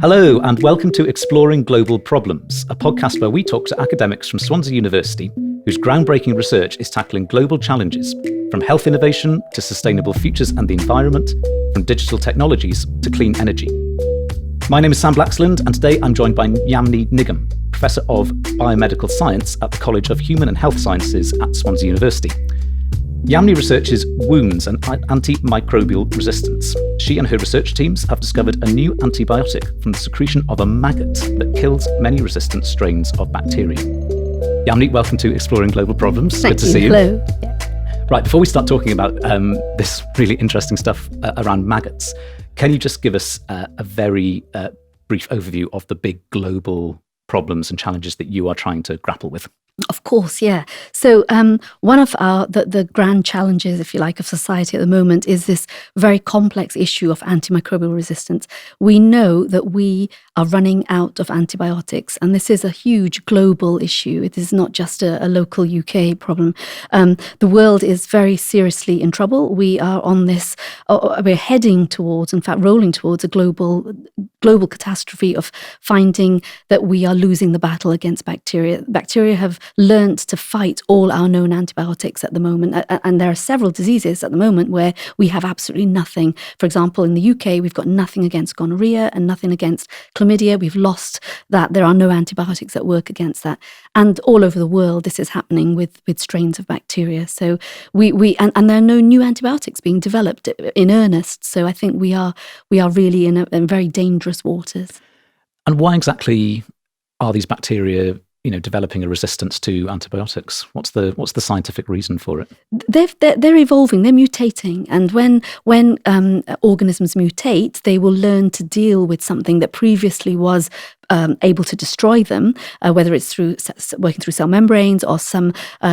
Hello, and welcome to Exploring Global Problems, a podcast where we talk to academics from Swansea University whose groundbreaking research is tackling global challenges, from health innovation to sustainable futures and the environment, from digital technologies to clean energy. My name is Sam Blaxland, and today I'm joined by Yamni Nigam, Professor of Biomedical Science at the College of Human and Health Sciences at Swansea University. Yamni researches wounds and antimicrobial resistance. She and her research teams have discovered a new antibiotic from the secretion of a maggot that kills many resistant strains of bacteria. Yamni, welcome to Exploring Global Problems. Thank Good to see you. Hello. Right, before we start talking about this really interesting stuff around maggots, can you just give us a very brief overview of the big global problems and challenges that you are trying to grapple with? Of course, yeah. So one of the grand challenges, if you like, of society at the moment is this very complex issue of antimicrobial resistance. We know that we are running out of antibiotics, and this is a huge global issue. It is not just a local UK problem. The world is very seriously in trouble. We are on this, we're heading towards, in fact, rolling towards a global catastrophe of finding that we are losing the battle against bacteria. Bacteria have learnt to fight all our known antibiotics at the moment. And there are several diseases at the moment where we have absolutely nothing. For example, in the UK, we've got nothing against gonorrhea and nothing against chlamydia. We've lost that. There are no antibiotics that work against that. And all over the world, this is happening with strains of bacteria. So and there are no new antibiotics being developed in earnest. So I think we are really in very dangerous waters. And why exactly are these bacteria developing a resistance to antibiotics? What's the scientific reason for it? They're evolving, they're mutating, and when organisms mutate, they will learn to deal with something that previously was able to destroy them, whether it's through working through cell membranes or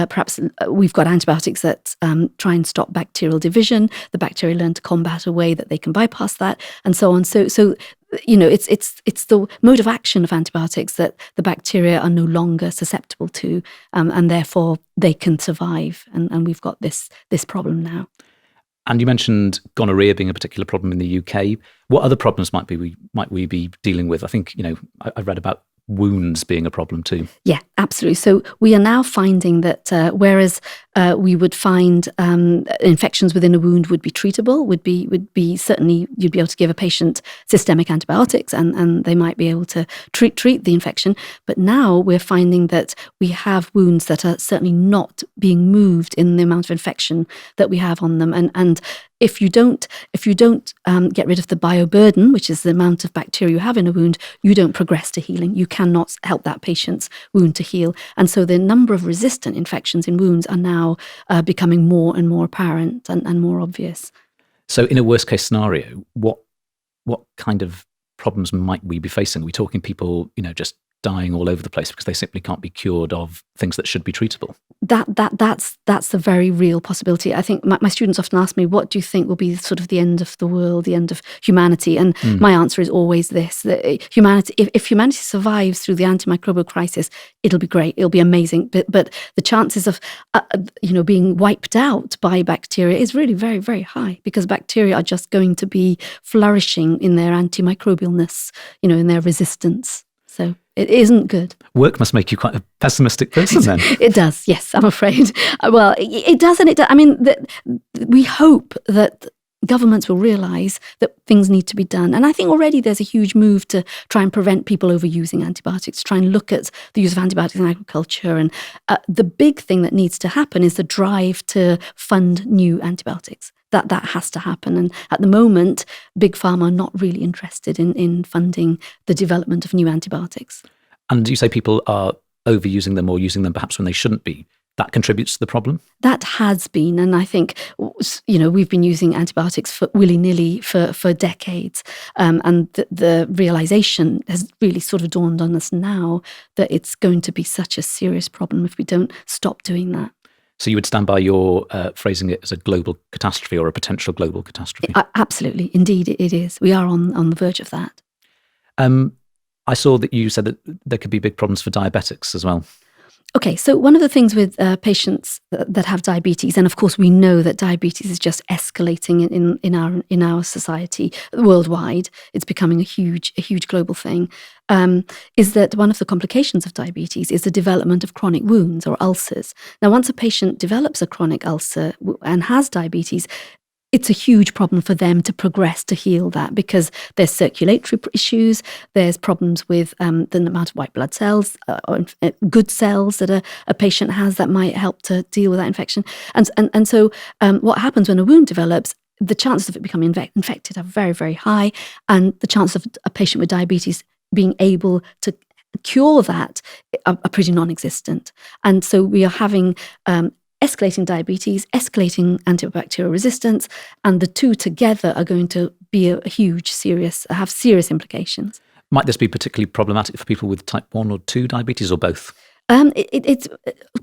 perhaps we've got antibiotics that try and stop bacterial division. The bacteria learn to combat a way that they can bypass that, and so on. So it's the mode of action of antibiotics that the bacteria are no longer susceptible to, and therefore they can survive. And we've got this problem now. And you mentioned gonorrhea being a particular problem in the UK. What other problems might we be dealing with? I think I read about wounds being a problem too. Yeah, absolutely. So we are now finding that whereas we would find infections within a wound would be treatable, would be certainly you'd be able to give a patient systemic antibiotics and they might be able to treat the infection. But now we're finding that we have wounds that are certainly not being moved in the amount of infection that we have on them. And if you don't get rid of the bioburden, which is the amount of bacteria you have in a wound, you don't progress to healing. You cannot help that patient's wound to heal. And so the number of resistant infections in wounds are now becoming more and more apparent and more obvious. So in a worst case scenario, what kind of problems might we be facing? Are we talking people, just dying all over the place because they simply can't be cured of things that should be treatable? That's a very real possibility. I think my students often ask me, what do you think will be sort of the end of the world, the end of humanity? And my answer is always this, that humanity, if humanity survives through the antimicrobial crisis, it'll be great, it'll be amazing. But the chances of being wiped out by bacteria is really very, very high, because bacteria are just going to be flourishing in their antimicrobialness, in their resistance. So it isn't good. Work must make you quite a pessimistic person then. It does, yes, I'm afraid. Well, it does and it does. I mean, we hope that governments will realise that things need to be done. And I think already there's a huge move to try and prevent people overusing antibiotics, to try and look at the use of antibiotics in agriculture. And the big thing that needs to happen is the drive to fund new antibiotics. That has to happen. And at the moment, Big Pharma are not really interested in funding the development of new antibiotics. And you say people are overusing them or using them perhaps when they shouldn't be. That contributes to the problem? That has been. And I think, we've been using antibiotics for willy-nilly for decades. And the realization has really sort of dawned on us now that it's going to be such a serious problem if we don't stop doing that. So you would stand by your phrasing it as a global catastrophe or a potential global catastrophe? Absolutely. Indeed, it is. We are on the verge of that. I saw that you said that there could be big problems for diabetics as well. Okay, so one of the things with patients that have diabetes, and of course we know that diabetes is just escalating in our society worldwide. It's becoming a huge global thing. Is that one of the complications of diabetes is the development of chronic wounds or ulcers. Now, once a patient develops a chronic ulcer and has diabetes, it's a huge problem for them to progress to heal that, because there's circulatory issues, there's problems with the amount of white blood cells or good cells that a patient has that might help to deal with that infection. And so what happens when a wound develops, the chances of it becoming infected are very, very high, and the chance of a patient with diabetes being able to cure that are pretty non-existent. And so we are having escalating diabetes, escalating antibacterial resistance, and the two together are going to be have serious implications. Might this be particularly problematic for people with type 1 or 2 diabetes, or both? It's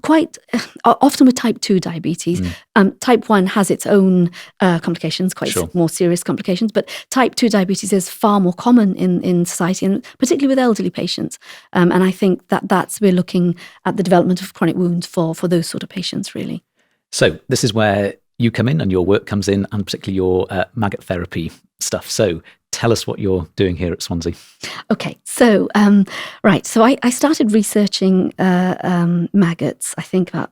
quite often with type 2 diabetes. Type 1 has its own complications, more serious complications, but type 2 diabetes is far more common in society, and particularly with elderly patients. And I think we're looking at the development of chronic wounds for those sort of patients, really. So this is where you come in and your work comes in, and particularly your maggot therapy stuff. So tell us what you're doing here at Swansea. Okay, so so I started researching maggots, I think about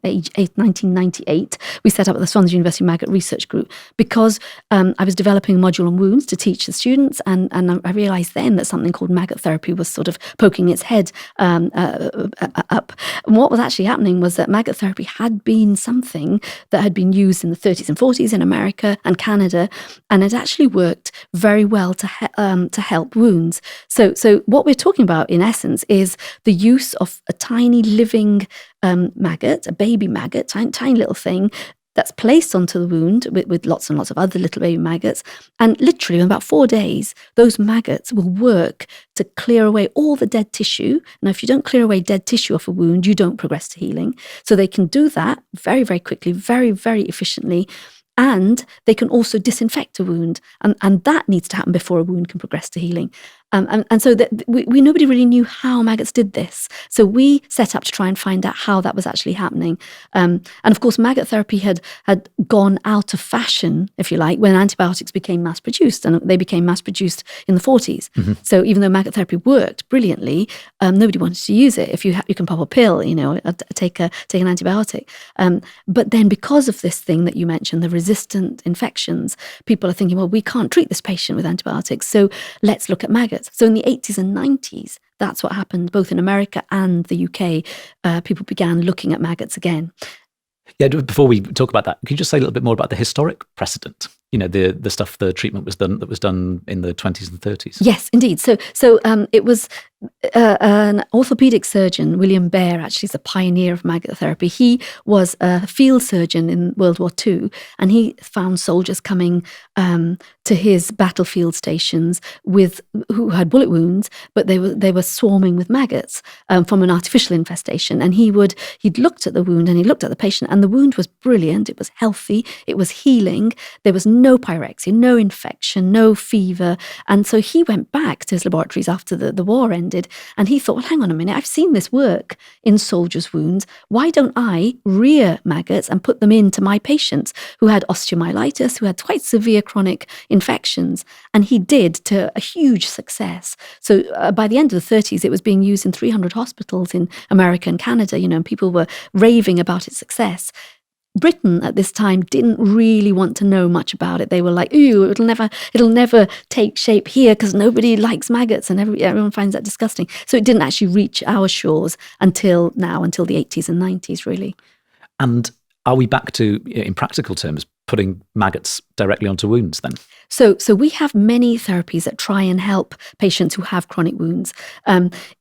age 1998. We set up the Swansea University Maggot Research Group because I was developing a module on wounds to teach the students, and I realised then that something called maggot therapy was sort of poking its head up. And what was actually happening was that maggot therapy had been something that had been used in the 30s and 40s in America and Canada, and it actually worked very well to help wounds. So what we're talking about in essence is the use of a tiny living maggot, a baby maggot, tiny little thing that's placed onto the wound with lots and lots of other little baby maggots. And literally in about 4 days, those maggots will work to clear away all the dead tissue. Now, if you don't clear away dead tissue off a wound, you don't progress to healing. So they can do that very, very quickly, very, very efficiently. And they can also disinfect a wound, and that needs to happen before a wound can progress to healing. And so that we nobody really knew how maggots did this. So we set up to try and find out how that was actually happening. And of course, maggot therapy had gone out of fashion, if you like, when antibiotics became mass produced, and they became mass produced in the 40s. Mm-hmm. So even though maggot therapy worked brilliantly, nobody wanted to use it. If you can pop a pill, take an antibiotic. But then because of this thing that you mentioned, the resistant infections, people are thinking, well, we can't treat this patient with antibiotics, so let's look at maggots. So in the 80s and 90s, that's what happened both in America and the UK. People began looking at maggots again. Yeah, before we talk about that, can you just say a little bit more about the historic precedent? The treatment that was done in the 20s and 30s. Yes, indeed. So it was an orthopedic surgeon, William Baer, actually is a pioneer of maggot therapy. He was a field surgeon in World War II, and he found soldiers coming to his battlefield stations who had bullet wounds, but they were swarming with maggots from an artificial infestation. And he'd looked at the wound, and he looked at the patient, and the wound was brilliant. It was healthy. It was healing. There was no pyrexia, no infection, no fever. And so he went back to his laboratories after the war ended, and he thought, well, hang on a minute, I've seen this work in soldiers' wounds. Why don't I rear maggots and put them into my patients who had osteomyelitis, who had quite severe chronic infections? And he did, to a huge success. So by the end of the 30s, it was being used in 300 hospitals in America and Canada, and people were raving about its success. Britain at this time didn't really want to know much about it. They were like, "Ooh, it'll never take shape here because nobody likes maggots and everyone finds that disgusting." So it didn't actually reach our shores until the 80s and 90s, really. And are we back to, in practical terms, putting maggots directly onto wounds then? So we have many therapies that try and help patients who have chronic wounds.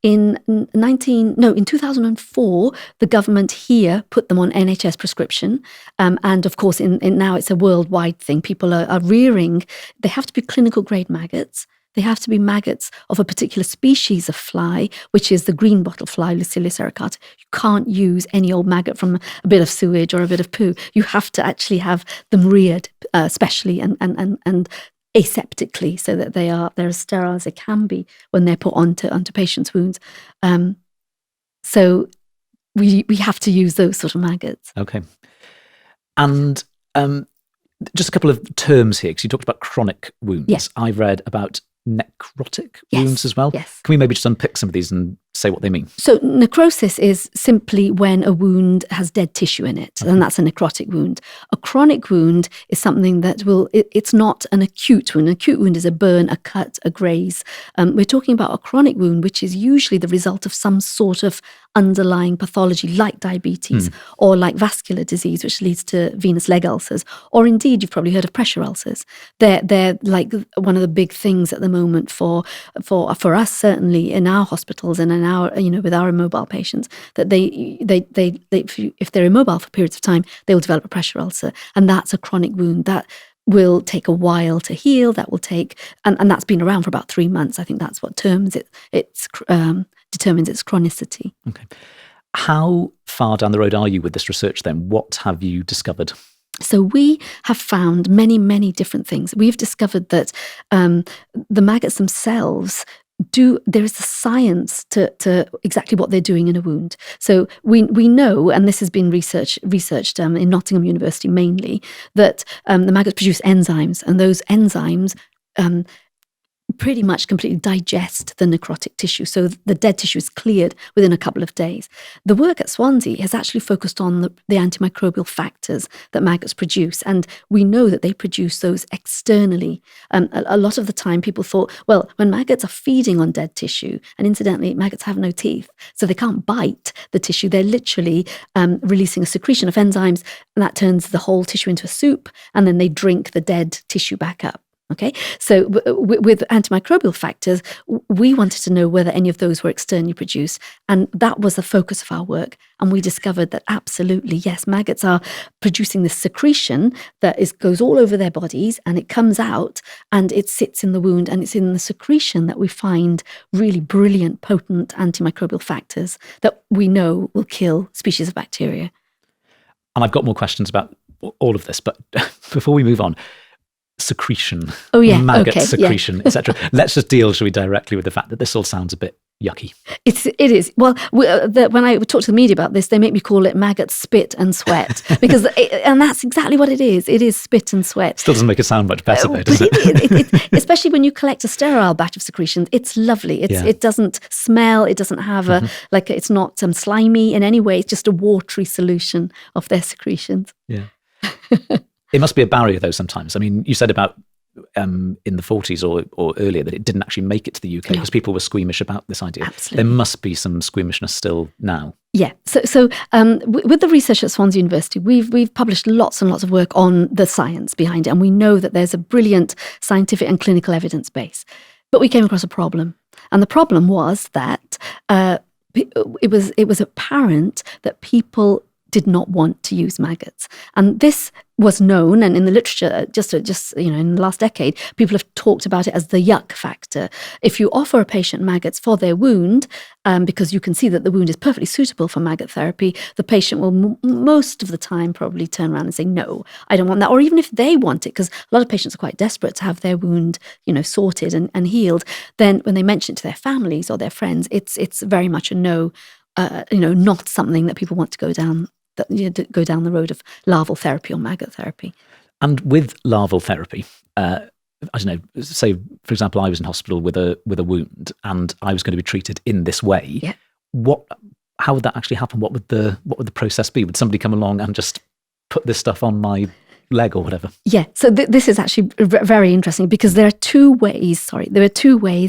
In 2004, the government here put them on NHS prescription. And of course, now it's a worldwide thing. People are rearing. They have to be clinical grade maggots. They have to be maggots of a particular species of fly, which is the green bottle fly, Lucilius sericata. You can't use any old maggot from a bit of sewage or a bit of poo. You have to actually have them reared specially and aseptically, so that they're as sterile as they can be when they're put onto patients' wounds. So we have to use those sort of maggots. Okay. And just a couple of terms here, because you talked about chronic wounds. Yes. I've read about necrotic wounds as well. Yes. Can we maybe just unpick some of these and say what they mean? So necrosis is simply when a wound has dead tissue in it, and that's a necrotic wound. A chronic wound is something that it's not an acute wound. An acute wound is a burn, a cut, a graze. We're talking about a chronic wound, which is usually the result of some sort of underlying pathology like diabetes or like vascular disease, which leads to venous leg ulcers, or indeed you've probably heard of pressure ulcers. They're like one of the big things at the moment for us, certainly in our hospitals and in our, with our immobile patients, that if they're immobile for periods of time, they will develop a pressure ulcer, and that's a chronic wound that will take a while to heal. That will take, and that's been around for about 3 months. I think that's what determines its chronicity. Okay. How far down the road are you with this research then? What have you discovered? So we have found many, many different things. We've discovered that the maggots themselves there is a science to exactly what they're doing in a wound. So we know, and this has been researched in Nottingham University mainly, that the maggots produce enzymes, and those enzymes pretty much completely digest the necrotic tissue. So the dead tissue is cleared within a couple of days. The work at Swansea has actually focused on the antimicrobial factors that maggots produce. And we know that they produce those externally. A lot of the time people thought, well, when maggots are feeding on dead tissue, and incidentally, maggots have no teeth, so they can't bite the tissue. They're literally releasing a secretion of enzymes, and that turns the whole tissue into a soup, and then they drink the dead tissue back up. Okay, so with antimicrobial factors, we wanted to know whether any of those were externally produced, and that was the focus of our work. And we discovered that absolutely, yes, maggots are producing this secretion that goes all over their bodies, and it comes out and it sits in the wound, and it's in the secretion that we find really brilliant, potent antimicrobial factors that we know will kill species of bacteria. And I've got more questions about all of this, but before we move on, secretion, maggot secretion, etc. Let's just deal, shall we, directly with the fact that this all sounds a bit yucky. It is. Well, when I talk to the media about this, they make me call it maggot spit and sweat, and that's exactly what it is. It is spit and sweat. Still doesn't make it sound much better, though, does it? Especially when you collect a sterile batch of secretions, it's lovely. It doesn't smell. It doesn't have it's not slimy in any way. It's just a watery solution of their secretions. Yeah. It must be a barrier, though, sometimes. I mean, you said about in the 40s or earlier that it didn't actually make it to the UK because people were squeamish about this idea. Absolutely. There must be some squeamishness still now. Yeah. So with the research at Swansea University, we've published lots and lots of work on the science behind it, and we know that there's a brilliant scientific and clinical evidence base. But we came across a problem, and the problem was that it was apparent that people did not want to use maggots. And this was known, and in the literature, just in the last decade, people have talked about it as the yuck factor. If you offer a patient maggots for their wound, because you can see that the wound is perfectly suitable for maggot therapy, the patient will most of the time probably turn around and say, no, I don't want that. Or even if they want it, because a lot of patients are quite desperate to have their wound, sorted and healed, then when they mention it to their families or their friends, it's very much a no, not something that people want to go down the road of larval therapy or maggot therapy. And with larval therapy, I don't know, say, for example, I was in hospital with a wound and I was going to be treated in this way. Yeah. How would that actually happen? What would the process be? Would somebody come along and just put this stuff on my leg or whatever? Yeah. So this is actually very interesting because there are two ways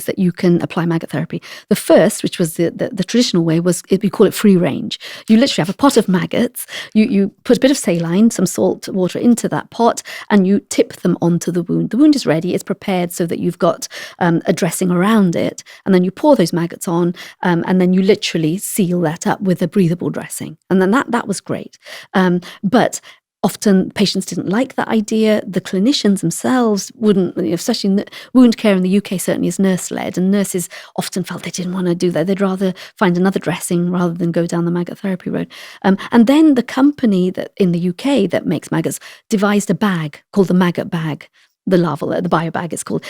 that you can apply maggot therapy. The first, which was the traditional way, was we call it free range. You literally have a pot of maggots, you put a bit of saline, some salt water into that pot, and you tip them onto the wound. The wound is ready, it's prepared so that you've got a dressing around it, and then you pour those maggots on, and then you literally seal that up with a breathable dressing. And then that was great. But often patients didn't like that idea. The clinicians themselves wouldn't, especially in wound care in the UK certainly is nurse-led, and nurses often felt they didn't want to do that. They'd rather find another dressing rather than go down the maggot therapy road. And then the company that in the UK that makes maggots devised a bag called the maggot bag. The larval, the bio bag it's called.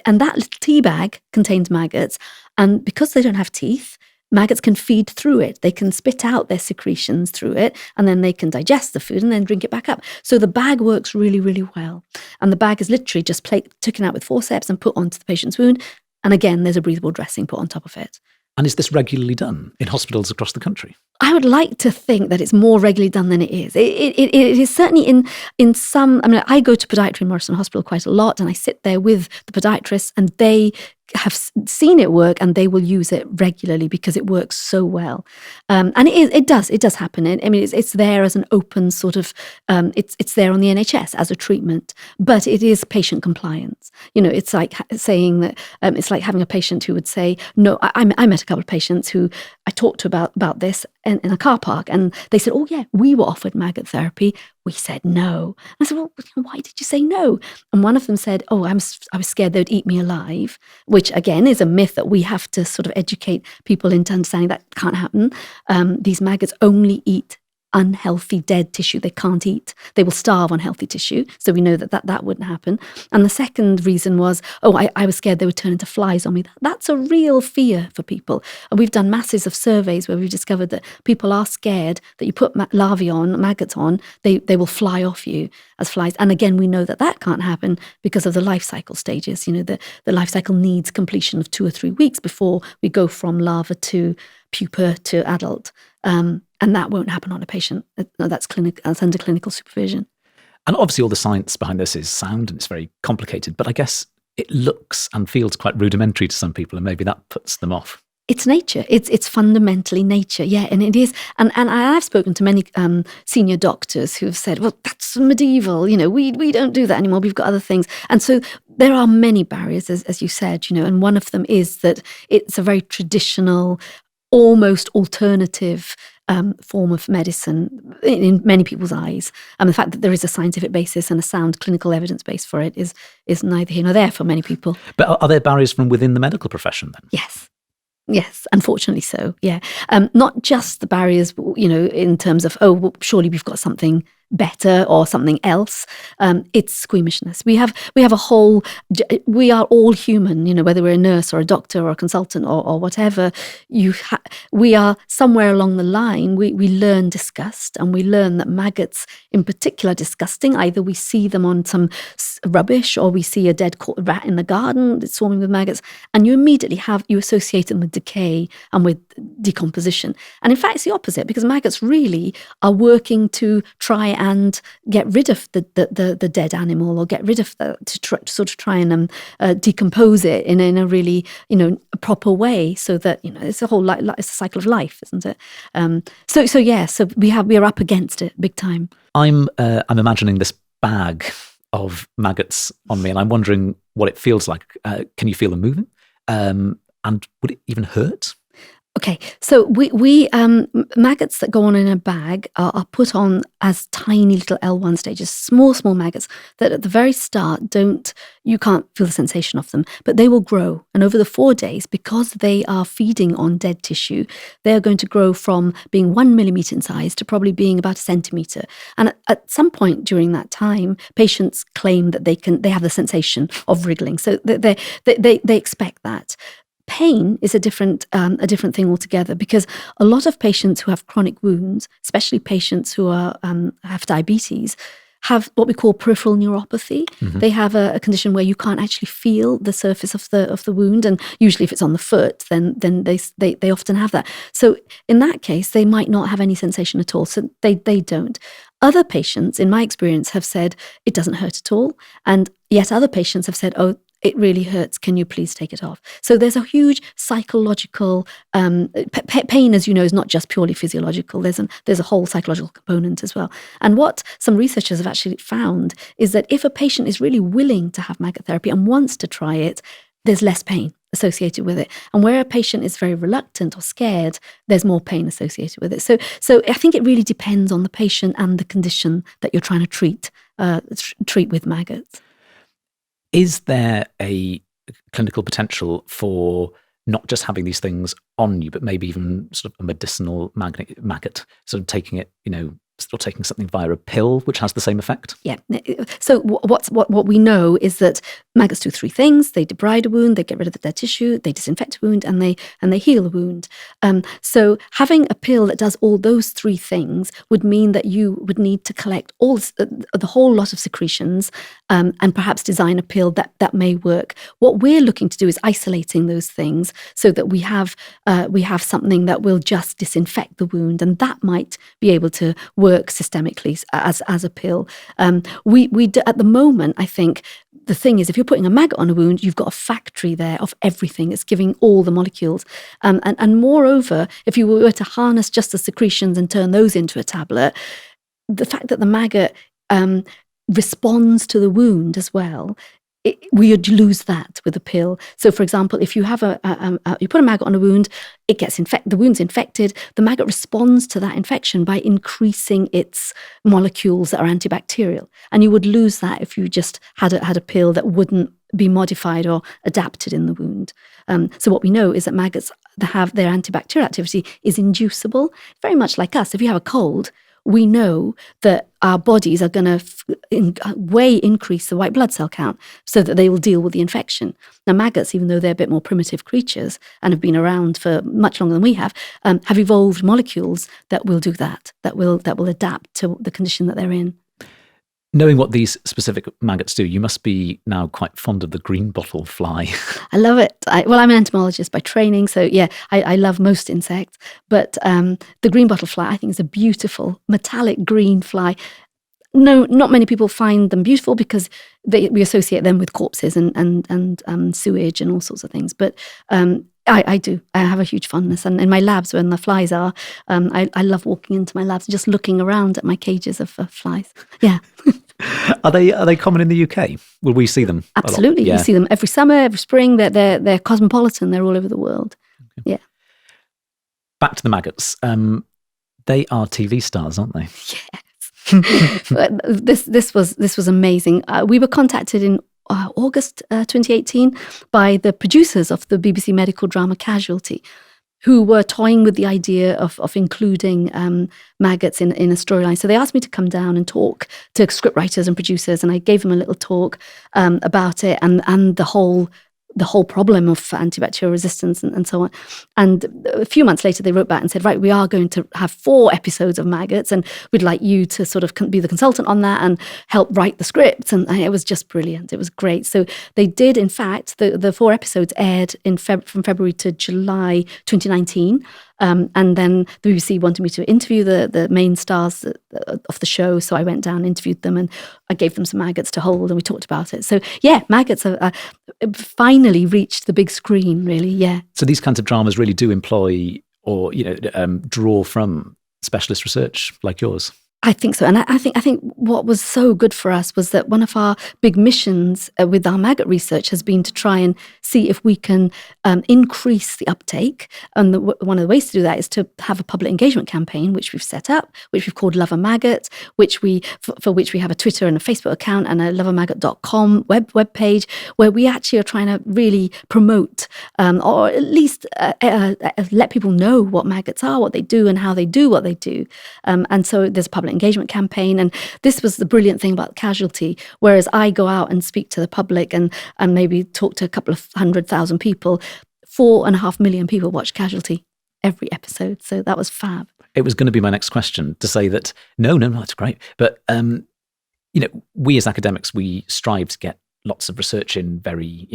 And that little tea bag contains maggots, and because they don't have teeth, maggots can feed through it. They can spit out their secretions through it, and then they can digest the food and then drink it back up. So the bag works really, really well. And the bag is literally just taken out with forceps and put onto the patient's wound. And again, there's a breathable dressing put on top of it. And is this regularly done in hospitals across the country? I would like to think that it's more regularly done than it is. It is certainly in some. I mean, I go to podiatry in Morrison Hospital quite a lot, and I sit there with the podiatrists, and they have seen it work, and they will use it regularly because it works so well. And it does happen. I mean, it's there as an open sort of. It's there on the NHS as a treatment, but it is patient compliance. It's like saying that it's like having a patient who would say, "No." I met a couple of patients who I talked to about this in a car park, and they said, "Oh yeah, we were offered maggot therapy. We said no." And I said, "Well, why did you say no?" And one of them said, "Oh, I was scared they'd eat me alive," which again is a myth that we have to sort of educate people into understanding that can't happen. These maggots only eat unhealthy dead tissue. They can't eat. They will starve on healthy tissue. So we know that wouldn't happen. And the second reason was, I was scared they would turn into flies on me. That's a real fear for people. And we've done masses of surveys where we've discovered that people are scared that you put larvae on, maggots on, they will fly off you as flies. And again, we know that can't happen because of the life cycle stages. The life cycle needs completion of 2 or 3 weeks before we go from larva to pupa to adult. And that won't happen on a patient. That's under clinical supervision. And obviously all the science behind this is sound and it's very complicated, but I guess it looks and feels quite rudimentary to some people, and maybe that puts them off. It's nature. It's fundamentally nature, yeah, and it is. And I've spoken to many senior doctors who have said, "Well, that's medieval. We don't do that anymore. We've got other things." And so there are many barriers, as you said, and one of them is that it's a very traditional, almost alternative form of medicine in many people's eyes. And the fact that there is a scientific basis and a sound clinical evidence base for it is neither here nor there for many people. But are there barriers from within the medical profession then? Yes, unfortunately so, yeah. Not just the barriers, in terms of, well, surely we've got something better or something else. It's squeamishness. We have a whole, we are all human, whether we're a nurse or a doctor or a consultant or whatever. We are somewhere along the line, we learn disgust, and we learn that maggots in particular are disgusting. Either we see them on some rubbish, or we see a dead rat in the garden that's swarming with maggots, and you immediately you associate them with decay and with decomposition. And in fact, it's the opposite, because maggots really are working to try and get rid of the dead animal, or get rid of try and decompose it in a really a proper way, so that it's a whole it's a cycle of life, isn't it? So we are up against it big time. I'm imagining this bag of maggots on me, and I'm wondering what it feels like. Can you feel them moving? And would it even hurt? Okay, so we maggots that go on in a bag are put on as tiny little L1 stages, small maggots that at the very start you can't feel the sensation of them, but they will grow. And over the 4 days, because they are feeding on dead tissue, they are going to grow from being 1 millimeter in size to probably being about a centimeter. And at some point during that time, patients claim that they have the sensation of wriggling. So they expect that. Pain is a different thing altogether, because a lot of patients who have chronic wounds, especially patients who have diabetes, have what we call peripheral neuropathy. Mm-hmm. They have a condition where you can't actually feel the surface of the wound, and usually if it's on the foot, then they often have that. So in that case, they might not have any sensation at all. So they don't. Other patients, in my experience, have said it doesn't hurt at all, and yet other patients have said, "Oh, it really hurts. Can you please take it off?" So there's a huge psychological pain, as you know, is not just purely physiological. There's a whole psychological component as well. And what some researchers have actually found is that if a patient is really willing to have maggot therapy and wants to try it, there's less pain associated with it. And where a patient is very reluctant or scared, there's more pain associated with it. So I think it really depends on the patient and the condition that you're trying to treat with maggots. Is there a clinical potential for not just having these things on you, but maybe even sort of a medicinal maggot, sort of taking it, or taking something via a pill, which has the same effect? Yeah. So what we know is that maggots do three things: they debride a wound, they get rid of the dead tissue, they disinfect a wound, and they heal a wound. So having a pill that does all those three things would mean that you would need to collect all the whole lot of secretions, and perhaps design a pill that may work. What we're looking to do is isolating those things so that we have something that will just disinfect the wound, and that might be able to work systemically as a pill. We do, at the moment, I think the thing is, if you're putting a maggot on a wound, you've got a factory there of everything. It's giving all the molecules. And moreover, if you were to harness just the secretions and turn those into a tablet, the fact that the maggot responds to the wound as well, we would lose that with a pill. So, for example, if you have you put a maggot on a wound, it gets infected. The wound's infected. The maggot responds to that infection by increasing its molecules that are antibacterial, and you would lose that if you just had a pill that wouldn't be modified or adapted in the wound. So, what we know is that maggots have their antibacterial activity is inducible, very much like us. If you have a cold, we know that our bodies are going to way increase the white blood cell count so that they will deal with the infection. Now, maggots, even though they're a bit more primitive creatures and have been around for much longer than we have evolved molecules that will do that will adapt to the condition that they're in. Knowing what these specific maggots do, you must be now quite fond of the green bottle fly. I love it. I'm an entomologist by training, so yeah, I love most insects. But the green bottle fly, I think, is a beautiful metallic green fly. No, not many people find them beautiful because we associate them with corpses and sewage and all sorts of things. But I do. I have a huge fondness. And in my labs, when the flies are, I love walking into my labs and just looking around at my cages of flies. Yeah. Are they common in the UK? Will we see them? Absolutely. Yeah. You see them every summer, every spring. They're cosmopolitan. They're all over the world. Okay. Yeah. Back to the maggots. They are TV stars, aren't they? Yes. This was amazing. We were contacted in August 2018 by the producers of the BBC medical drama Casualty, who were toying with the idea of including maggots in a storyline. So they asked me to come down and talk to scriptwriters and producers, and I gave them a little talk about it and the whole problem of antibacterial resistance and so on. And a few months later, they wrote back and said, right, we are going to have 4 episodes of maggots, and we'd like you to sort of be the consultant on that and help write the script. And it was just brilliant. It was great. So they did, in fact, the 4 episodes aired from February to July 2019. And then the BBC wanted me to interview the main stars of the show. So I went down, interviewed them, and I gave them some maggots to hold, and we talked about it. So yeah, maggots have finally reached the big screen, really, yeah. So these kinds of dramas really do employ or, draw from specialist research like yours. I think so. And I think what was so good for us was that one of our big missions with our maggot research has been to try and see if we can increase the uptake. And one of the ways to do that is to have a public engagement campaign, which we've set up, which we've called Love a Maggot, for which we have a Twitter and a Facebook account and a loveamaggot.com web page, where we actually are trying to really promote or at least let people know what maggots are, what they do, and how they do what they do. And so there's a public engagement campaign, and this was the brilliant thing about Casualty. Whereas I go out and speak to the public and maybe talk to a couple of 100,000 people, 4.5 million people watch Casualty every episode. So that was fab. It was going to be my next question to say that no, that's great. But we as academics, we strive to get lots of research in very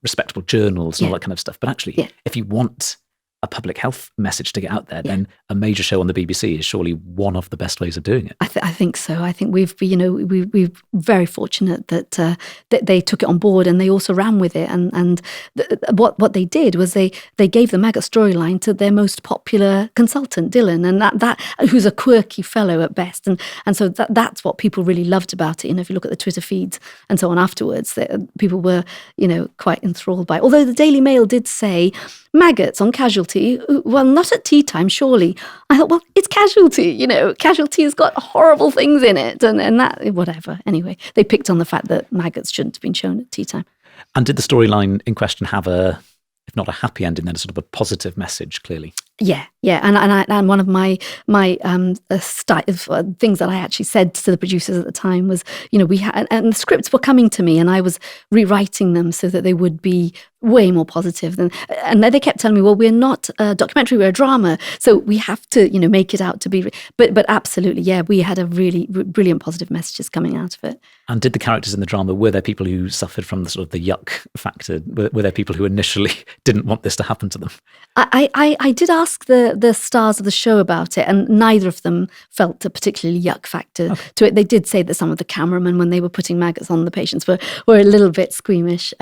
respectable journals and all that kind of stuff. But actually, if you want a public health message to get out there, then a major show on the BBC is surely one of the best ways of doing it. I think so. I think we're very fortunate that they took it on board and they also ran with it. And what they did was they gave the maggot storyline to their most popular consultant, Dylan, and that who's a quirky fellow at best. And so that's what people really loved about it. If you look at the Twitter feeds and so on afterwards, people were quite enthralled by it. Although the Daily Mail did say maggots on Casualty, well, not at tea time, surely. I thought, well, it's Casualty, Casualty has got horrible things in it and that, whatever. Anyway, they picked on the fact that maggots shouldn't have been shown at tea time. And did the storyline in question have if not a happy ending, then a sort of a positive message, clearly? Yeah, yeah, and one of my things that I actually said to the producers at the time was, we had, and the scripts were coming to me, and I was rewriting them so that they would be way more positive and they kept telling me, well, we're not a documentary, we're a drama, so we have to, make it out to be. But absolutely, yeah, we had a really brilliant positive messages coming out of it. And did the characters in the drama, were there people who suffered from the sort of the yuck factor? Were there people who initially didn't want this to happen to them? I did ask the stars of the show about it, and neither of them felt a particularly yuck factor to it. They did say that some of the cameramen, when they were putting maggots on the patients, were a little bit squeamish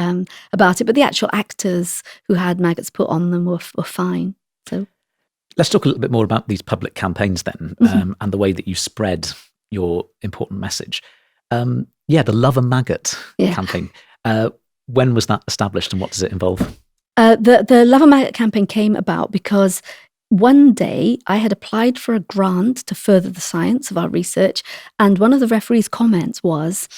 about it. But the actual actors who had maggots put on them were fine. So let's talk a little bit more about these public campaigns then, and the way that you spread your important message. The Love a Maggot campaign. When was that established, and what does it involve? The Love a Maggot campaign came about because one day I had applied for a grant to further the science of our research, and one of the referee's comments was,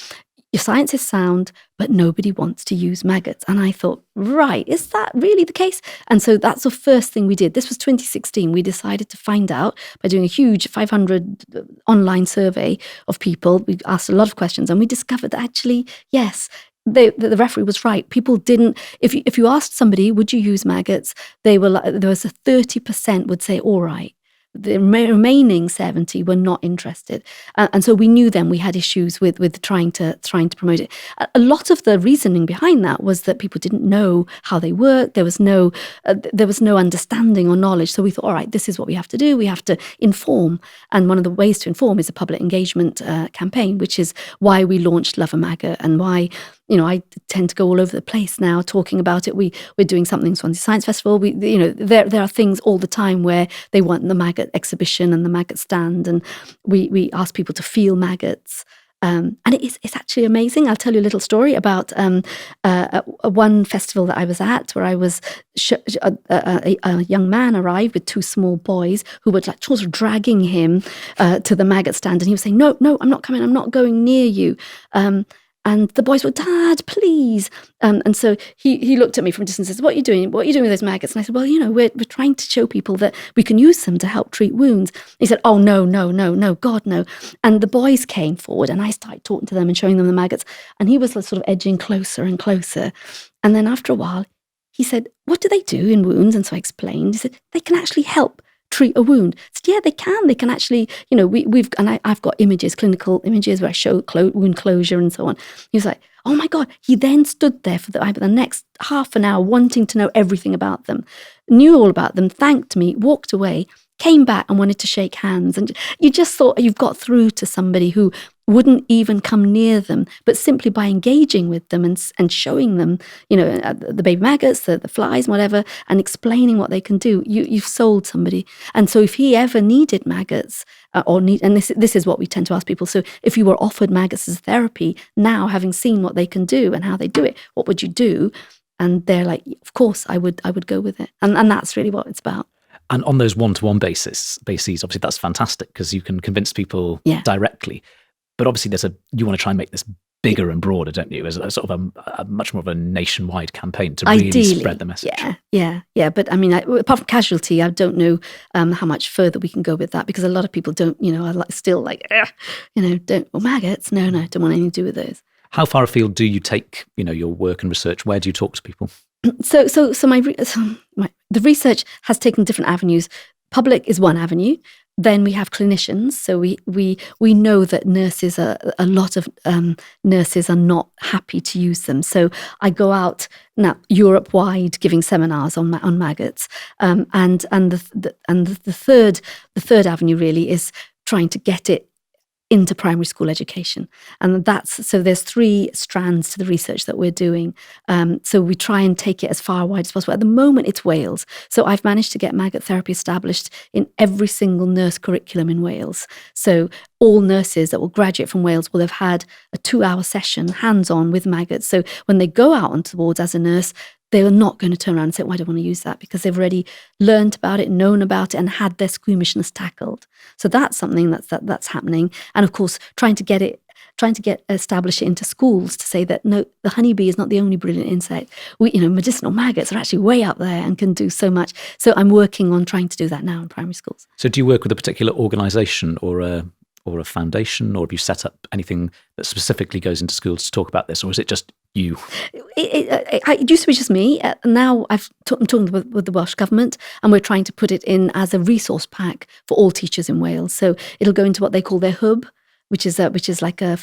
your science is sound, but nobody wants to use maggots. And I thought, right, is that really the case? And so that's the first thing we did. This was 2016. We decided to find out by doing a huge 500 online survey of people. We asked a lot of questions, and we discovered that actually, yes, the referee was right. People didn't. If you asked somebody, would you use maggots? There was a 30% would say all right. The remaining 70 were not interested, and so we knew then we had issues with trying to promote it. A lot of the reasoning behind that was that people didn't know how they work. There was no understanding or knowledge. So we thought, all right, this is what we have to do. We have to inform, and one of the ways to inform is a public engagement campaign, which is why we launched Love a Maggot, and why. I tend to go all over the place now talking about it. We're doing something Swansea Science Festival. There are things all the time where they want the maggot exhibition and the maggot stand, and we ask people to feel maggots. And it's actually amazing. I'll tell you a little story about one festival that I was at, where I was a young man arrived with two small boys who were like sort of dragging him to the maggot stand, and he was saying, "No, I'm not coming. I'm not going near you." And the boys were, "Dad, please." And so he looked at me from a distance and says, What are you doing? What are you doing with those maggots? And I said, well, we're trying to show people that we can use them to help treat wounds. He said, oh, no, God, no. And the boys came forward, and I started talking to them and showing them the maggots. And he was sort of edging closer and closer. And then after a while, he said, what do they do in wounds? And so I explained. He said, they can actually help treat a wound. I said, yeah, they can. They can actually, I've got images, clinical images where I show wound closure and so on. He was like, oh my God. He then stood there for the next half an hour wanting to know everything about them, knew all about them, thanked me, walked away, came back and wanted to shake hands. And you just thought you've got through to somebody who wouldn't even come near them, but simply by engaging with them and showing them, the baby maggots, the flies, whatever, and explaining what they can do, you've sold somebody. And so if he ever needed maggots, and this is what we tend to ask people, so if you were offered maggots as therapy, now having seen what they can do and how they do it, what would you do? And they're like, of course, I would go with it. And that's really what it's about. And on those one-to-one bases, obviously that's fantastic because you can convince people directly. But obviously you want to try and make this bigger and broader, don't you? As a sort of a much more of a nationwide campaign to really spread the message. Yeah. But I mean, apart from casualty, I don't know how much further we can go with that, because a lot of people don't, are still like, maggots. No, don't want anything to do with those. How far afield do you take, your work and research? Where do you talk to people? So the research has taken different avenues. Public is one avenue. Then we have clinicians. So we know that nurses a lot of nurses are not happy to use them. So I go out now Europe-wide giving seminars on maggots. And the third avenue really is trying to get it into primary school education. And so there's 3 strands to the research that we're doing. So we try and take it as far wide as possible. At the moment, it's Wales. So I've managed to get maggot therapy established in every single nurse curriculum in Wales. So all nurses that will graduate from Wales will have had a 2-hour session hands-on with maggots. So when they go out onto the wards as a nurse, they are not going to turn around and say, well, I don't want to use that, because they've already learned about it, known about it, and had their squeamishness tackled. So that's something that's happening. And of course, trying to get it trying to establish it into schools to say that no, the honeybee is not the only brilliant insect. Medicinal maggots are actually way up there and can do so much. So I'm working on trying to do that now in primary schools. So do you work with a particular organisation or a foundation, or have you set up anything that specifically goes into schools to talk about this, or is it just you? It used to be just me. Now I'm talking with the Welsh Government, and we're trying to put it in as a resource pack for all teachers in Wales. So it'll go into what they call their hub, which is like a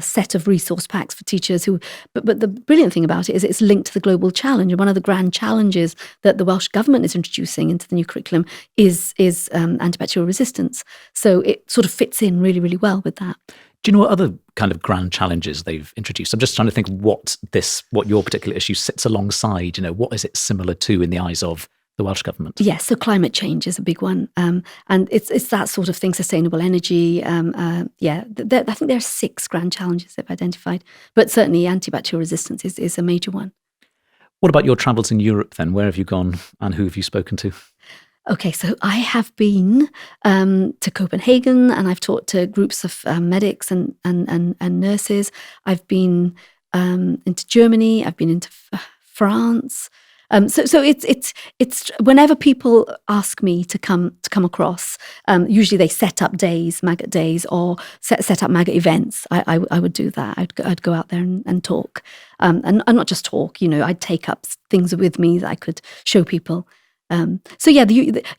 set of resource packs for teachers who. But the brilliant thing about it is it's linked to the global challenge, and one of the grand challenges that the Welsh Government is introducing into the new curriculum is antibacterial resistance. So it sort of fits in really, really well with that. Do you know what other kind of grand challenges they've introduced? I'm just trying to think what your particular issue sits alongside. What is it similar to in the eyes of the Welsh Government? Yes, so climate change is a big one. And it's that sort of thing, sustainable energy. I think there are 6 grand challenges they've identified. But certainly antibacterial resistance is a major one. What about your travels in Europe then? Where have you gone and who have you spoken to? Okay, so I have been to Copenhagen, and I've talked to groups of medics and nurses. I've been into Germany. I've been into France. So it's whenever people ask me to come across, usually they set up days, maggot days, or set up maggot events. I would do that. I'd go out there and talk, and not just talk. I'd take up things with me that I could show people.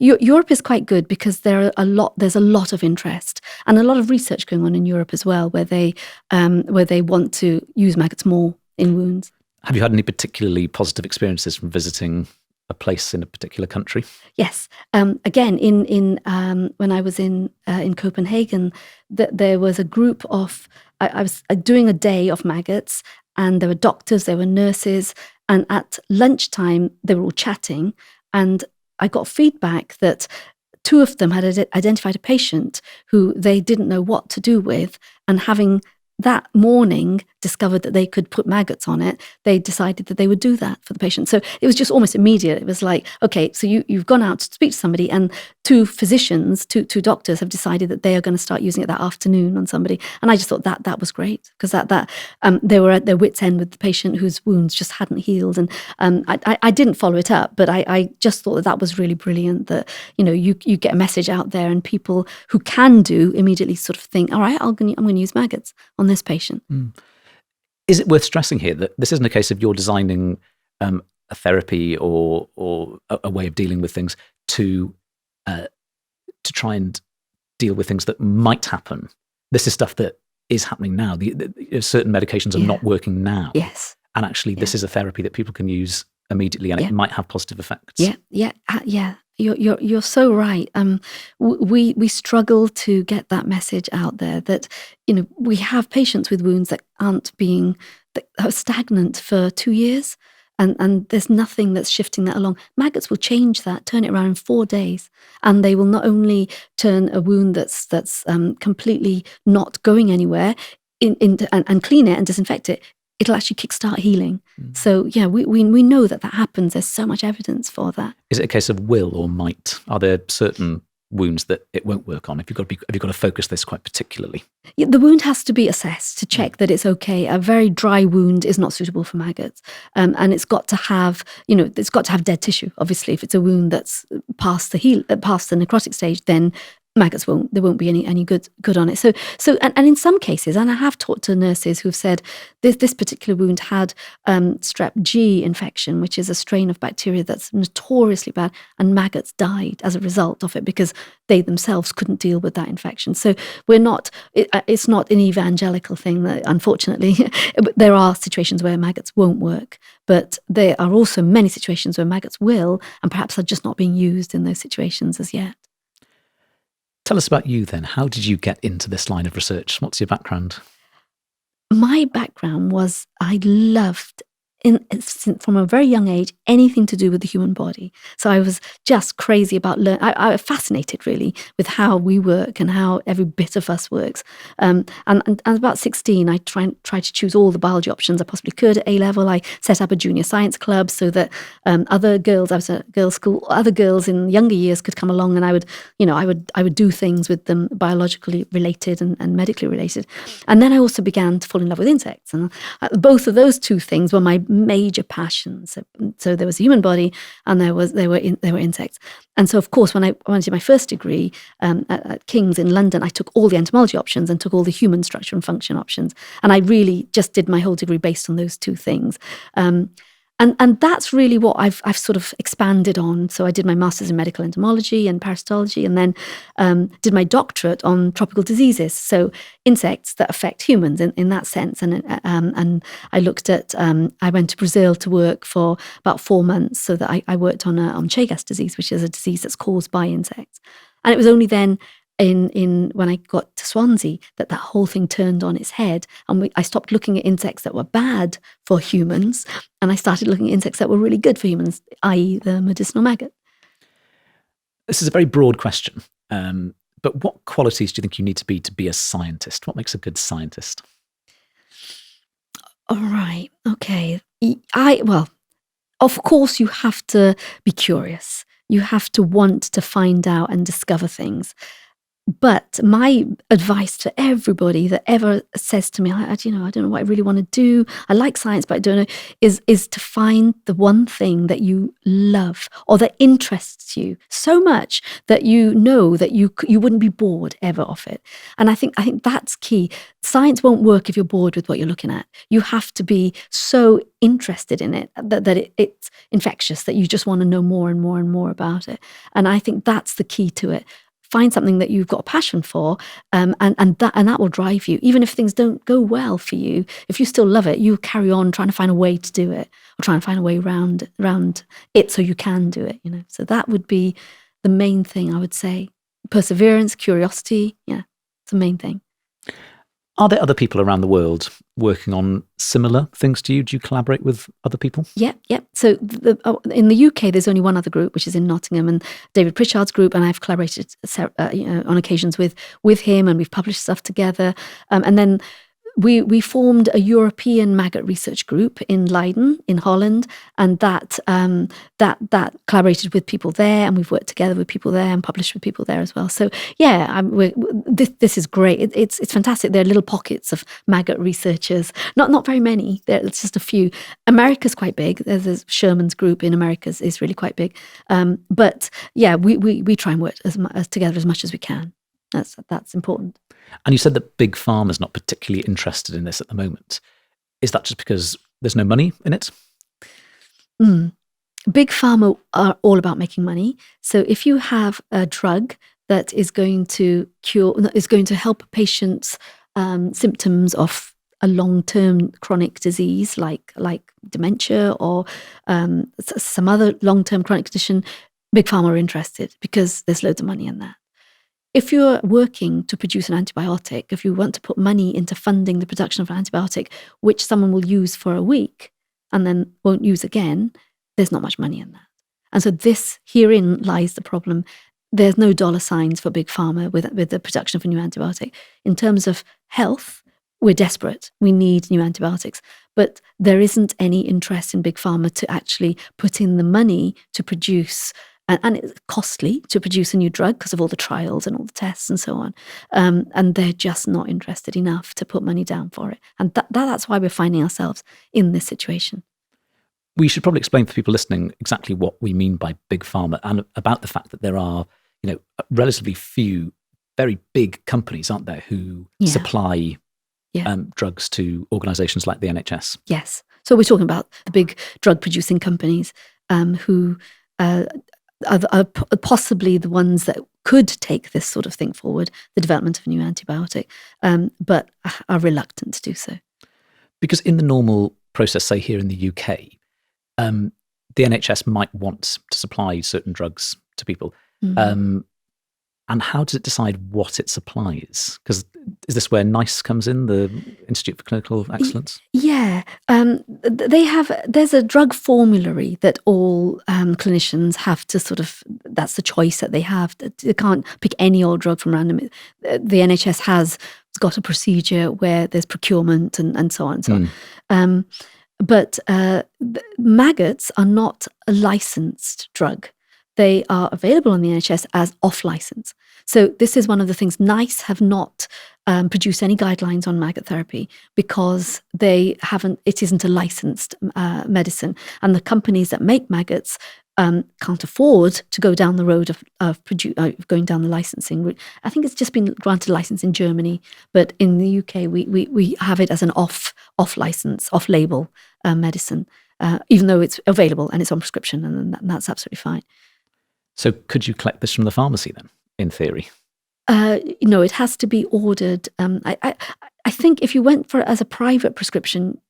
Europe is quite good because there's a lot of interest and a lot of research going on in Europe as well, where they want to use maggots more in wounds. Have you had any particularly positive experiences from visiting a place in a particular country? Yes. Again, in when I was in Copenhagen, there was a group of. I was doing a day of maggots, and there were doctors, there were nurses, and at lunchtime they were all chatting. And I got feedback that 2 of them had identified a patient who they didn't know what to do with, and having that morning discovered that they could put maggots on it, they decided that they would do that for the patient. So it was just almost immediate. It was like, okay, so you've gone out to speak to somebody, and 2 physicians, two doctors have decided that they are going to start using it that afternoon on somebody. And I just thought that was great, because they were at their wits' end with the patient whose wounds just hadn't healed. And I didn't follow it up, but I just thought that was really brilliant, that you get a message out there, and people who can do immediately sort of think, all right, I'm going to use maggots on this patient. Is it worth stressing here that this isn't a case of you're designing a therapy or a way of dealing with things to try and deal with things that might happen? This is stuff that is happening now. Certain medications are not working now. Yes. And actually, this is a therapy that people can use immediately, and it might have positive effects. Yeah. You're so right. We struggle to get that message out there that we have patients with wounds that that are stagnant for 2 years, and there's nothing that's shifting that along. Maggots will change that, turn it around in 4 days, and they will not only turn a wound that's completely not going anywhere and clean it and disinfect it. It'll actually kickstart healing. So we know that happens. There's so much evidence for that. Is it a case of will or might? Are there certain wounds that it won't work on? Have you got to focus this quite particularly? Yeah, the wound has to be assessed to check that it's okay. A very dry wound is not suitable for maggots, and it's got to have dead tissue. Obviously, if it's a wound that's past the necrotic stage, then maggots won't be any good on it. So and in some cases, and I have talked to nurses who've said this particular wound had strep G infection, which is a strain of bacteria that's notoriously bad, and maggots died as a result of it because they themselves couldn't deal with that infection. So it's not an evangelical thing, that, unfortunately. There are situations where maggots won't work, but there are also many situations where maggots will, and perhaps are just not being used in those situations as yet. Tell us about you then. How did you get into this line of research? What's your background? My background was I loved from a very young age, anything to do with the human body. So I was just crazy about learning. I was fascinated really with how we work and how every bit of us works. And about 16, I tried to choose all the biology options I possibly could at A-level. I set up a junior science club so that other girls, I was at a girls' school, other girls in younger years could come along, and I would do things with them biologically related and medically related. And then I also began to fall in love with insects. And both of those two things were my major passions. So there was the human body, and there were insects. And so, of course, when I did my first degree at King's in London, I took all the entomology options and took all the human structure and function options. And I really just did my whole degree based on those two things. And that's really what I've sort of expanded on. So I did my master's in medical entomology and parasitology, and then did my doctorate on tropical diseases, so insects that affect humans in that sense. And I looked at, I went to Brazil to work for about 4 months, so that I worked on Chagas disease, which is a disease that's caused by insects. And it was only then when I got to Swansea that whole thing turned on its head, and I stopped looking at insects that were bad for humans, and I started looking at insects that were really good for humans, i.e. the medicinal maggot. This is a very broad question, but what qualities do you think you need to be a scientist? What makes a good scientist? All right, okay. Well, of course you have to be curious. You have to want to find out and discover things. But my advice to everybody that ever says to me, I don't know what I really want to do, I like science, but I don't know, is to find the one thing that you love or that interests you so much that you know that you wouldn't be bored ever of it. And I think that's key. Science won't work if you're bored with what you're looking at. You have to be so interested in it that it's infectious, that you just want to know more and more and more about it. And I think that's the key to it. Find something that you've got a passion for, and that will drive you. Even if things don't go well for you, if you still love it, you carry on trying to find a way to do it, or try and find a way around it so you can do it. So that would be the main thing I would say. Perseverance, curiosity, it's the main thing. Are there other people around the world working on similar things to you? Do you collaborate with other people? Yep. So in the UK, there's only one other group, which is in Nottingham, and David Pritchard's group, and I've collaborated on occasions with him, and we've published stuff together. And then we formed a European maggot research group in Leiden, in Holland, and that collaborated with people there, and we've worked together with people there and published with people there as well. So this is great. It's fantastic. There are little pockets of maggot researchers. Not very many. It's just a few. America's quite big. There's Sherman's group in America is really quite big. But we try and work together as much as we can. That's important. And you said that Big Pharma's not particularly interested in this at the moment. Is that just because there's no money in it? Big Pharma are all about making money. So if you have a drug that is going to help patients' symptoms of a long-term chronic disease like dementia or some other long-term chronic condition, Big Pharma are interested because there's loads of money in that. If you're working to produce an antibiotic, if you want to put money into funding the production of an antibiotic, which someone will use for a week and then won't use again, there's not much money in that. And so herein lies the problem. There's no dollar signs for Big Pharma with the production of a new antibiotic. In terms of health, we're desperate. We need new antibiotics. But there isn't any interest in Big Pharma to actually put in the money to produce. And it's costly to produce a new drug because of all the trials and all the tests and so on. And they're just not interested enough to put money down for it. And that's why we're finding ourselves in this situation. We should probably explain for people listening exactly what we mean by Big Pharma and about the fact that there are, relatively few very big companies, aren't there, who supply drugs to organisations like the NHS. Yes. So we're talking about the big drug producing companies who are possibly the ones that could take this sort of thing forward, the development of a new antibiotic, but are reluctant to do so. Because in the normal process, say here in the UK, the NHS might want to supply certain drugs to people. Mm-hmm. And how does it decide what it supplies? Because is this where NICE comes in, the Institute for Clinical Excellence? Yeah, there's a drug formulary that all clinicians have to that's the choice that they have. They can't pick any old drug from random. The NHS has got a procedure where there's procurement and so on and so on. But maggots are not a licensed drug. They are available on the NHS as off-license. So this is one of the things. NICE have not produced any guidelines on maggot therapy because it isn't a licensed medicine. And the companies that make maggots can't afford to go down the road of going down the licensing route. I think it's just been granted license in Germany, but in the UK we have it as an off-license, off-label medicine, even though it's available and it's on prescription, and that's absolutely fine. So could you collect this from the pharmacy then, in theory? No, it has to be ordered. I think if you went for it as a private prescription,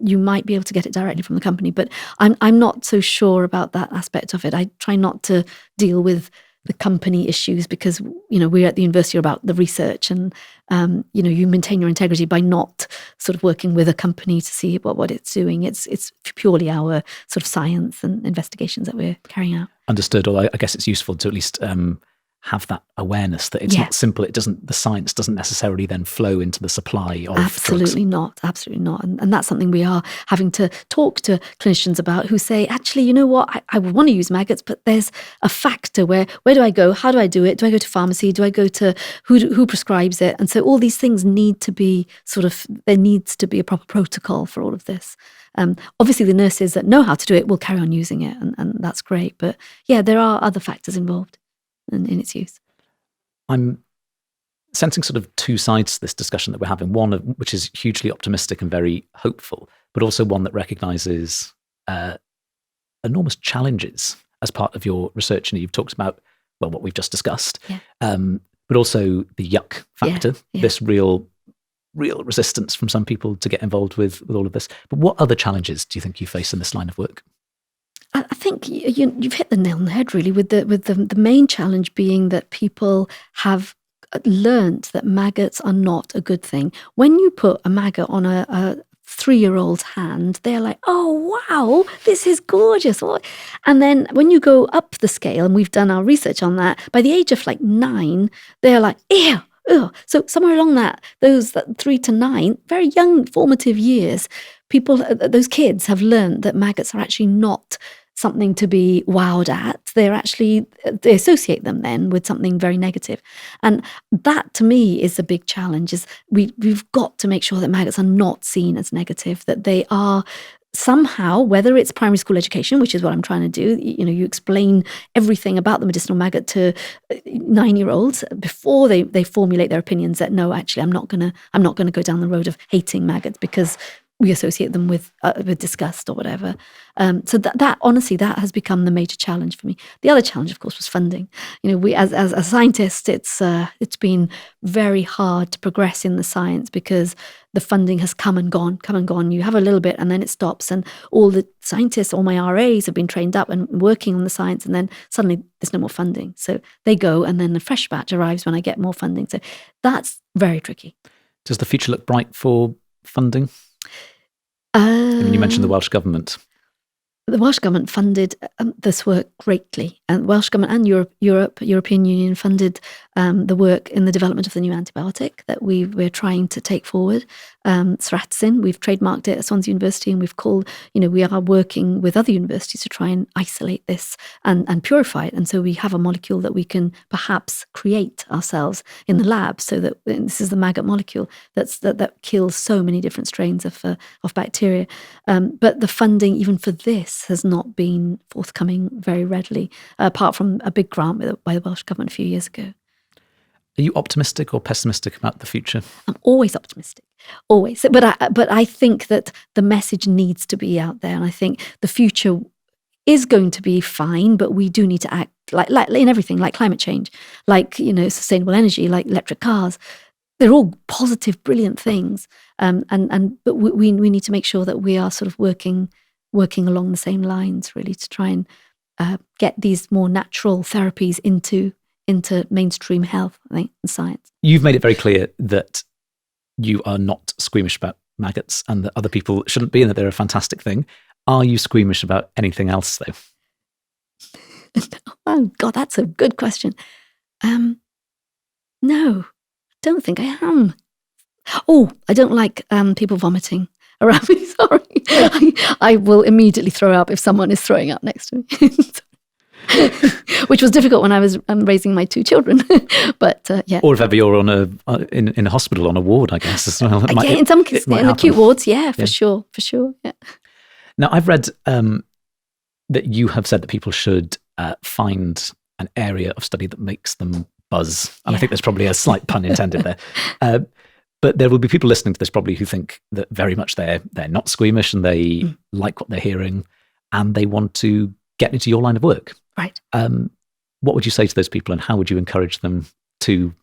you might be able to get it directly from the company. But I'm not so sure about that aspect of it. I try not to deal with the company issues because we're at the university about the research, and you maintain your integrity by not sort of working with a company to see what it's doing. It's purely our sort of science and investigations that we're carrying out. Understood. Or I guess it's useful to at least have that awareness that it's not simple. The science doesn't necessarily then flow into the supply of Absolutely drugs. Absolutely not. And that's something we are having to talk to clinicians about, who say, actually, you know what, I would want to use maggots, but there's a factor where do I go? How do I do it? Do I go to pharmacy? Do I go to who prescribes it? And so all these things need to be there needs to be a proper protocol for all of this. Obviously, the nurses that know how to do it will carry on using it, and that's great. But yeah, there are other factors involved in its use. I'm sensing sort of two sides to this discussion that we're having. One of which is hugely optimistic and very hopeful, but also one that recognises enormous challenges as part of your research. And you've talked about, well, what we've just discussed, but also the yuck factor, this real resistance from some people to get involved with all of this. But what other challenges do you think you face in this line of work? I think you've hit the nail on the head, really, with the main challenge being that people have learnt that maggots are not a good thing. When you put a maggot on a 3-year-old's hand, they're like, oh, wow, this is gorgeous. And then when you go up the scale, and we've done our research on that, by the age of 9, they're like, ew. Ugh. So somewhere along those 3 to 9, very young formative years, those kids have learned that maggots are actually not something to be wowed at. They associate them then with something very negative. And that, to me, is the big challenge, is we've got to make sure that maggots are not seen as negative, that they are somehow, whether it's primary school education, which is what I'm trying to do, you explain everything about the medicinal maggot to 9-year-olds before they formulate their opinions that, no, actually, I'm not gonna go down the road of hating maggots because we associate them with disgust or whatever. So that honestly, that has become the major challenge for me. The other challenge, of course, was funding. We as a scientist, it's been very hard to progress in the science because the funding has come and gone. You have a little bit and then it stops, and all the scientists, all my RAs have been trained up and working on the science, and then suddenly there's no more funding. So they go, and then a fresh batch arrives when I get more funding. So that's very tricky. Does the future look bright for funding? I mean, you mentioned the Welsh government. The Welsh government funded this work greatly, and Welsh government and European Union funded the work in the development of the new antibiotic that we're trying to take forward. Ceratizin, we've trademarked it at Swansea University, and we are working with other universities to try and isolate this and purify it. And so we have a molecule that we can perhaps create ourselves in the lab, so that this is the maggot molecule that kills so many different strains of bacteria. But the funding, even for this, has not been forthcoming very readily, apart from a big grant by the Welsh government a few years ago. Are you optimistic or pessimistic about the future? I'm always optimistic, always. But I think that the message needs to be out there, and I think the future is going to be fine. But we do need to act like in everything, like climate change, like sustainable energy, like electric cars. They're all positive, brilliant things, but we need to make sure that we are sort of working along the same lines, really, to try and get these more natural therapies into into mainstream health, I think, and science. You've made it very clear that you are not squeamish about maggots and that other people shouldn't be and that they're a fantastic thing. Are you squeamish about anything else, though? Oh, God, that's a good question. No, I don't think I am. Oh, I don't like people vomiting around me. Sorry. I will immediately throw up if someone is throwing up next to me. Which was difficult when I was raising my 2 children. But yeah. Or if ever you're on in a hospital on a ward, I guess, as well. In some cases, in acute wards, for sure. Yeah. Now, I've read that you have said that people should find an area of study that makes them buzz. And I think there's probably a slight pun intended there. But there will be people listening to this probably who think that very much they're not squeamish and they like what they're hearing and they want to get into your line of work. Right. What would you say to those people and how would you encourage them to,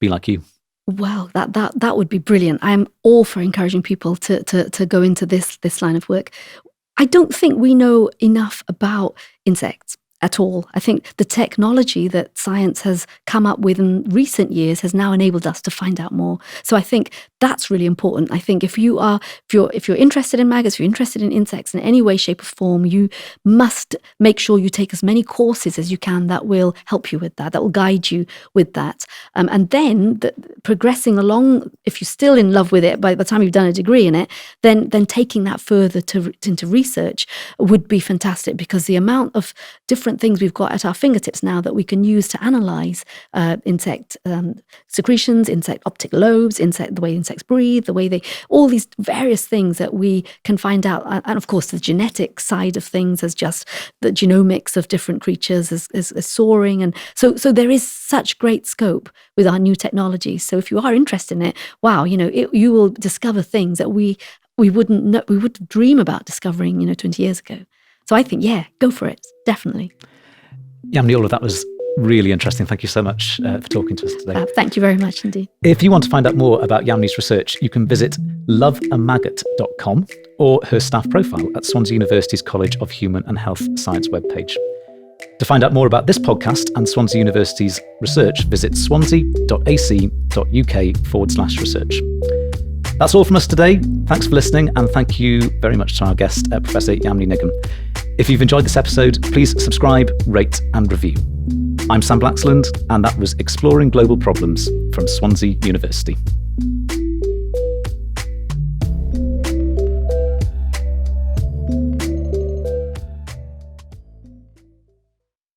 be like you? Well, that would be brilliant. I'm all for encouraging people to go into this line of work. I don't think we know enough about insects at all. I think the technology that science has come up with in recent years has now enabled us to find out more. So I think that's really important. I think if you're interested in maggots, if you're interested in insects in any way, shape, or form, you must make sure you take as many courses as you can that will help you with that will guide you with that. And then progressing along, if you're still in love with it by the time you've done a degree in it, then taking that further into research would be fantastic, because the amount of different things we've got at our fingertips now that we can use to analyze insect secretions, insect optic lobes, the way insects breathe, all these various things that we can find out. And of course, the genetic side of things as just the genomics of different creatures is soaring. And so there is such great scope with our new technology. So if you are interested in it, wow, you will discover things that we wouldn't dream about discovering, 20 years ago. So I think, go for it, definitely. Yamni, all of that was really interesting. Thank you so much for talking to us today. Thank you very much indeed. If you want to find out more about Yamni's research, you can visit loveamaggot.com or her staff profile at Swansea University's College of Human and Health Science webpage. To find out more about this podcast and Swansea University's research, visit swansea.ac.uk/research. That's all from us today. Thanks for listening, and thank you very much to our guest, Professor Yamni Nigam. If you've enjoyed this episode, please subscribe, rate and review. I'm Sam Blaxland, and that was Exploring Global Problems from Swansea University.